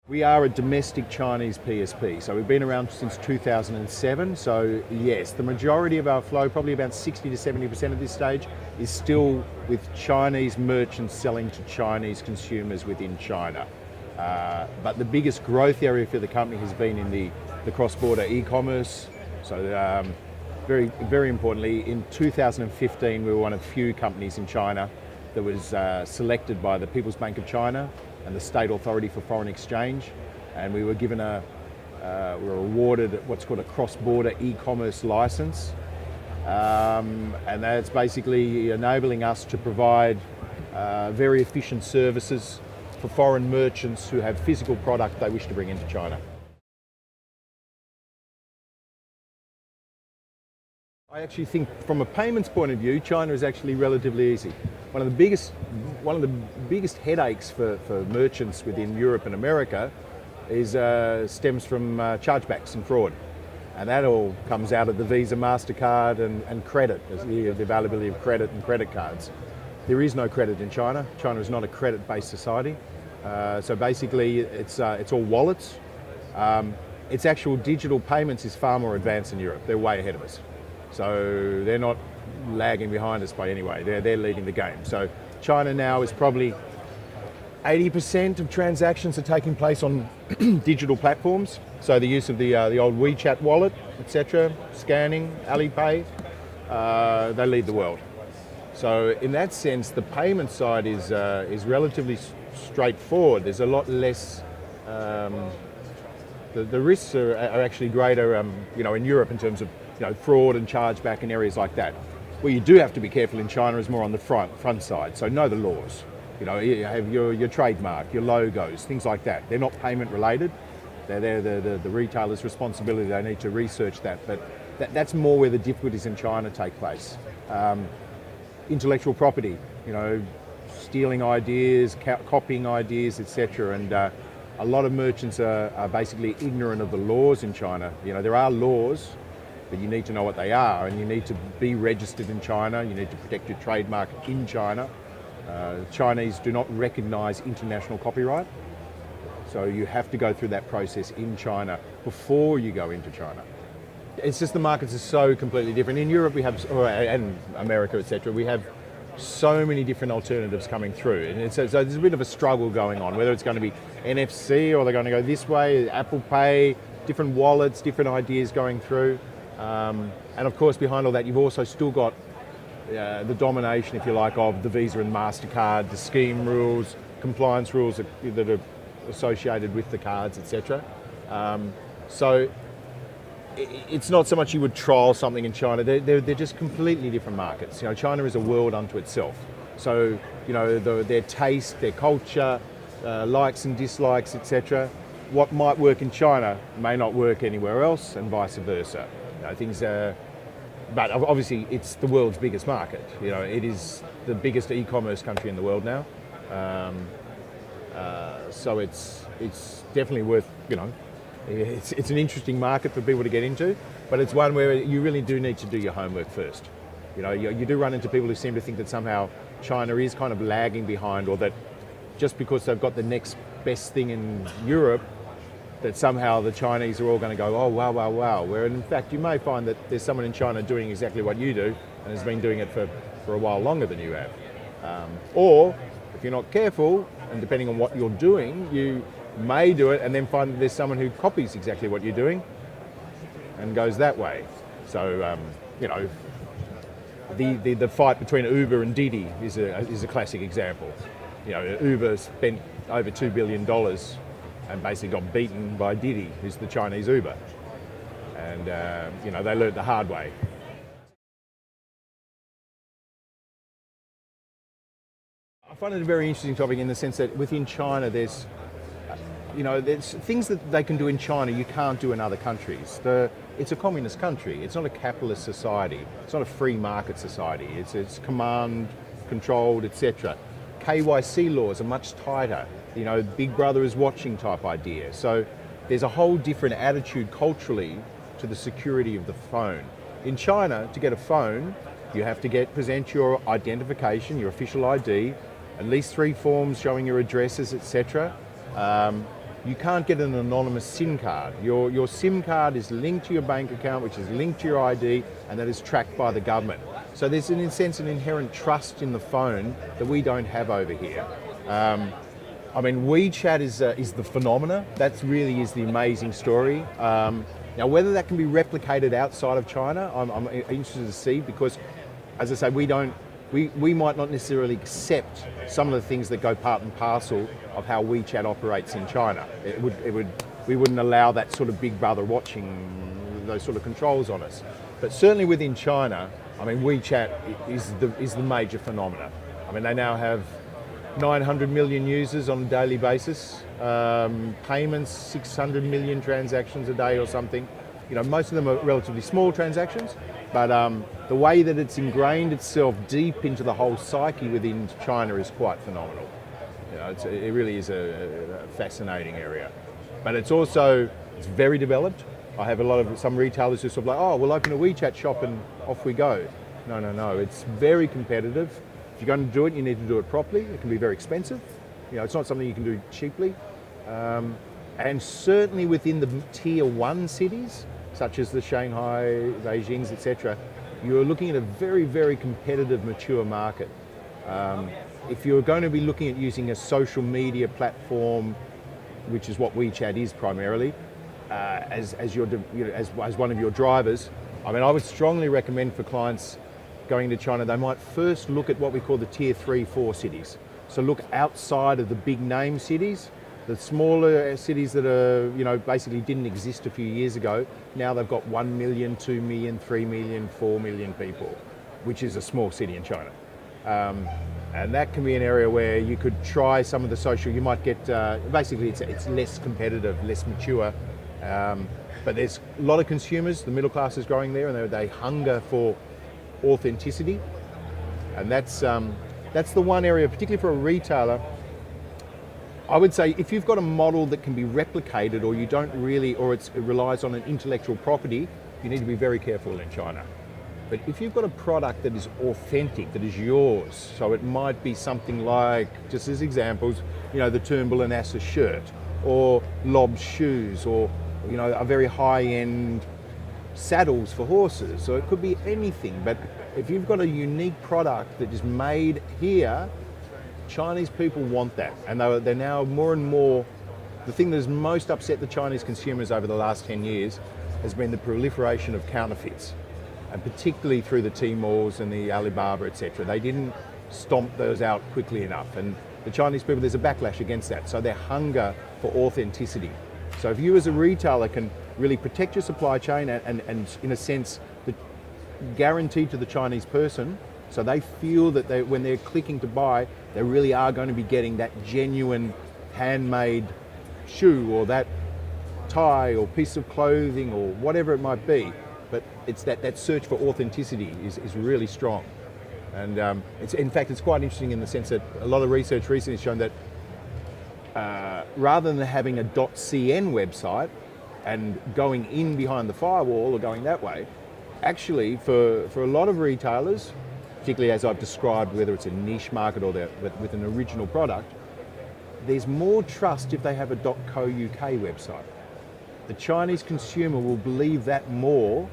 We are a domestic Chinese PSP, so we've been around since 2007. So yes, the majority of our flow, probably about 60 to 70% at this stage, is still with Chinese merchants selling to Chinese consumers within China. But the biggest growth area for the company has been in the cross-border e-commerce. So very, very importantly, in 2015, we were one of few companies in China that was selected by the People's Bank of China and the State Authority for Foreign Exchange, and we were given we were awarded what's called a cross-border e-commerce license, and that's basically enabling us to provide very efficient services for foreign merchants who have physical product they wish to bring into China. I actually think from a payments point of view, China is actually relatively easy. One of the biggest headaches for merchants within Europe and America stems from chargebacks and fraud. And that all comes out of the Visa, MasterCard and credit, the availability of credit and credit cards. There is no credit in China. China is not a credit-based society. So basically it's all wallets. Its actual digital payments is far more advanced in Europe. They're way ahead of us. So they're not lagging behind us by any way. They're leading the game. So China now is probably 80% of transactions are taking place on digital platforms. So the use of the old WeChat wallet, etc., scanning, Alipay, they lead the world. So in that sense, the payment side is relatively straightforward. There's a lot less. The risks are actually greater, in Europe in terms of fraud and chargeback and areas like that. Where you do have to be careful in China is more on the front side. So know the laws. You have your trademark, your logos, things like that. They're not payment related. They're the retailer's responsibility. They need to research that. But that's more where the difficulties in China take place. Intellectual property, stealing ideas, copying ideas, etc. And a lot of merchants are basically ignorant of the laws in China. There are laws, but you need to know what they are, and you need to be registered in China. You need to protect your trademark in China. Chinese do not recognize international copyright, so you have to go through that process in China before you go into China. It's just the markets are so completely different. In Europe we have, and America, etc., we have so many different alternatives coming through, and so there's a bit of a struggle going on, whether it's going to be NFC or they're going to go this way, Apple Pay, different wallets, different ideas going through. And of course, behind all that, you've also still got the domination, if you like, of the Visa and MasterCard, the scheme rules, compliance rules that are associated with the cards, etc. So it's not so much you would trial something in China. They're just completely different markets. China is a world unto itself. So their taste, their culture, likes and dislikes, etc. What might work in China may not work anywhere else, and vice versa. But obviously it's the world's biggest market. It is the biggest e-commerce country in the world now. So it's definitely worth, it's an interesting market for people to get into, but it's one where you really do need to do your homework first. You do run into people who seem to think that somehow China is kind of lagging behind, or that just because they've got the next best thing in Europe, that somehow the Chinese are all going to go, oh, wow, wow, wow. Where in fact, you may find that there's someone in China doing exactly what you do and has been doing it for a while longer than you have. Or, if you're not careful, and depending on what you're doing, you may do it and then find that there's someone who copies exactly what you're doing and goes that way. So, the fight between Uber and Didi is a classic example. Uber spent over $2 billion and basically got beaten by Didi, who's the Chinese Uber. And, they learned the hard way. I find it a very interesting topic in the sense that within China there's things that they can do in China you can't do in other countries. It's a communist country. It's not a capitalist society. It's not a free market society. It's command controlled, etc. KYC laws are much tighter. Big brother is watching type idea. So there's a whole different attitude culturally to the security of the phone. In China, to get a phone, you have to present your identification, your official ID, at least 3 forms showing your addresses, etc. you can't get an anonymous SIM card. Your SIM card is linked to your bank account, which is linked to your ID, and that is tracked by the government. So there's, in a sense, an inherent trust in the phone that we don't have over here. I mean, WeChat is the phenomena. That really is the amazing story. Now, whether that can be replicated outside of China, I'm interested to see, because, as I say, we might not necessarily accept some of the things that go part and parcel of how WeChat operates in China. We wouldn't allow that sort of big brother watching those sort of controls on us. But certainly within China, I mean, WeChat is the major phenomena. I mean, they now have 900 million users on a daily basis, payments, 600 million transactions a day or something. You know, most of them are relatively small transactions, but the way that it's ingrained itself deep into the whole psyche within China is quite phenomenal. You know, it really is a fascinating area. But it's very developed. I have some retailers who sort of like, oh, we'll open a WeChat shop and off we go. No, it's very competitive. If you're going to do it, you need to do it properly. It can be very expensive. You know, it's not something you can do cheaply. And certainly within the tier 1 cities, such as the Shanghai, Beijing's, etc., you're looking at a very, very competitive, mature market. If you're going to be looking at using a social media platform, which is what WeChat is primarily, as one of your drivers, I mean, I would strongly recommend for clients going to China, they might first look at what we call the tier 3, 4 cities. So look outside of the big name cities, the smaller cities that are, you know, basically didn't exist a few years ago. Now they've got 1 million, 2 million, 3 million, 4 million people, which is a small city in China. And that can be an area where you could try some of the social, you might get, basically it's less competitive, less mature, but there's a lot of consumers, the middle class is growing there, and they hunger for authenticity, and that's the one area, particularly for a retailer. I would say if you've got a model that can be replicated, or you don't really, or it relies on an intellectual property, you need to be very careful in China. But if you've got a product that is authentic, that is yours, so it might be something like, just as examples, you know, the Turnbull and Asser shirt, or Lob's shoes, or, you know, a very high-end saddles for horses, so it could be anything. But if you've got a unique product that is made here, Chinese people want that, and they're now more and more. The thing that has most upset the Chinese consumers over the last 10 years has been the proliferation of counterfeits, and particularly through the Tmall's and the Alibaba, etc. They didn't stomp those out quickly enough, and the Chinese people, there's a backlash against that, so their hunger for authenticity. So if you as a retailer can really protect your supply chain and in a sense, guarantee to the Chinese person, so they feel that when they're clicking to buy, they really are going to be getting that genuine handmade shoe, or that tie, or piece of clothing, or whatever it might be. But it's that search for authenticity is really strong. And in fact, it's quite interesting in the sense that a lot of research recently has shown that rather than having a .cn website and going in behind the firewall or going that way, actually for a lot of retailers, particularly as I've described, whether it's a niche market or with an original product, there's more trust if they have a .co.uk website. The Chinese consumer will believe that more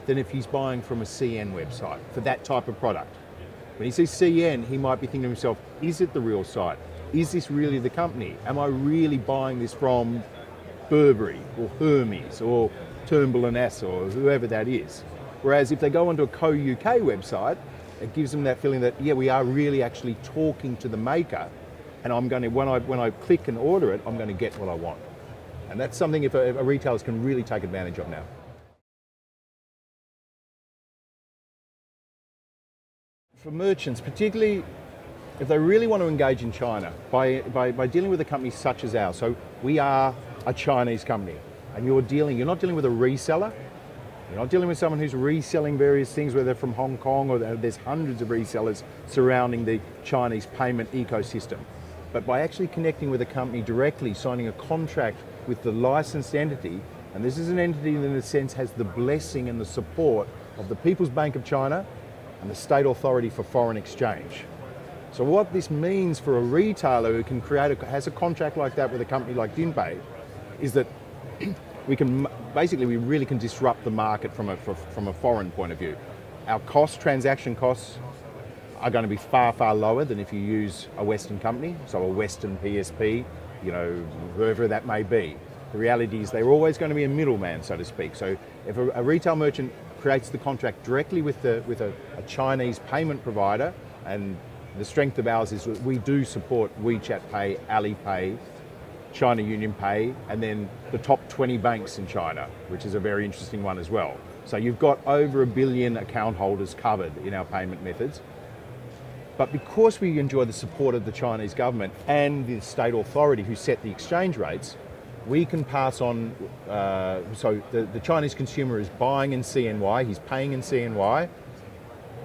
than if he's buying from a CN website for that type of product. When he sees CN, he might be thinking to himself, is it the real site? Is this really the company? Am I really buying this from Burberry or Hermes or Turnbull and Asser or whoever that is? Whereas if they go onto a co.uk website, it gives them that feeling that, yeah, we are really actually talking to the maker, and I'm going to, when I click and order it, I'm going to get what I want. And that's something if a retailers can really take advantage of now. For merchants, particularly if they really want to engage in China, by dealing with a company such as ours, so we are a Chinese company, and you're not dealing with a reseller, you're not dealing with someone who's reselling various things, whether they're from Hong Kong, or there's hundreds of resellers surrounding the Chinese payment ecosystem. But by actually connecting with a company directly, signing a contract with the licensed entity, and this is an entity that in a sense has the blessing and the support of the People's Bank of China and the State Authority for Foreign Exchange. So what this means for a retailer who can has a contract like that with a company like Dinpay is that we really can disrupt the market from a foreign point of view. Our transaction costs are going to be far, far lower than if you use a Western company, so a Western PSP, whoever that may be. The reality is they're always going to be a middleman, so to speak. So if a retail merchant creates the contract directly with a Chinese payment provider, and the strength of ours is that we do support WeChat Pay, Alipay, China Union Pay, and then the top 20 banks in China, which is a very interesting one as well. So you've got over 1 billion account holders covered in our payment methods. But because we enjoy the support of the Chinese government and the state authority who set the exchange rates, we can pass on, so the Chinese consumer is buying in CNY, he's paying in CNY.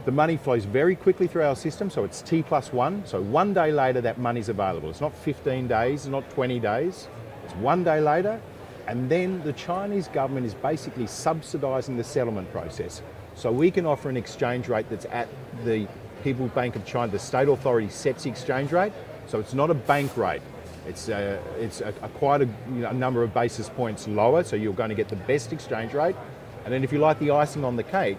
The money flows very quickly through our system, so it's T+1, so 1 day later that money's available. It's not 15 days, it's not 20 days, it's 1 day later, and then the Chinese government is basically subsidising the settlement process. So we can offer an exchange rate that's at the People's Bank of China, the state authority sets the exchange rate, so it's not a bank rate. It's quite a number of basis points lower, so you're going to get the best exchange rate. And then if you like the icing on the cake,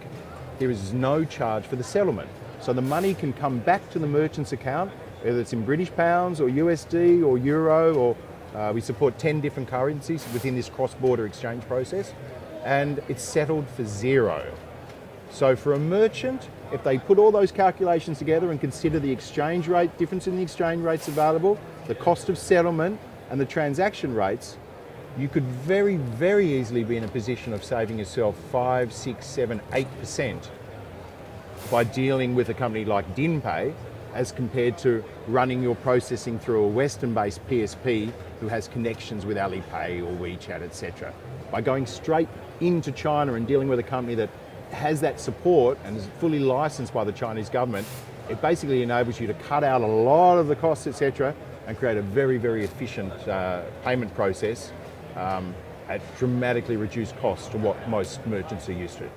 there is no charge for the settlement. So the money can come back to the merchant's account, whether it's in British pounds or USD or Euro, or we support 10 different currencies within this cross-border exchange process, and it's settled for zero. So for a merchant, if they put all those calculations together and consider the exchange rate, difference in the exchange rates available, the cost of settlement and the transaction rates, you could very, very easily be in a position of saving yourself 5, 6, 7, 8% by dealing with a company like Dinpay as compared to running your processing through a Western-based PSP who has connections with Alipay or WeChat, etc. By going straight into China and dealing with a company that has that support and is fully licensed by the Chinese government, it basically enables you to cut out a lot of the costs, etc., and create a very, very efficient payment process at dramatically reduced costs to what most merchants are used to.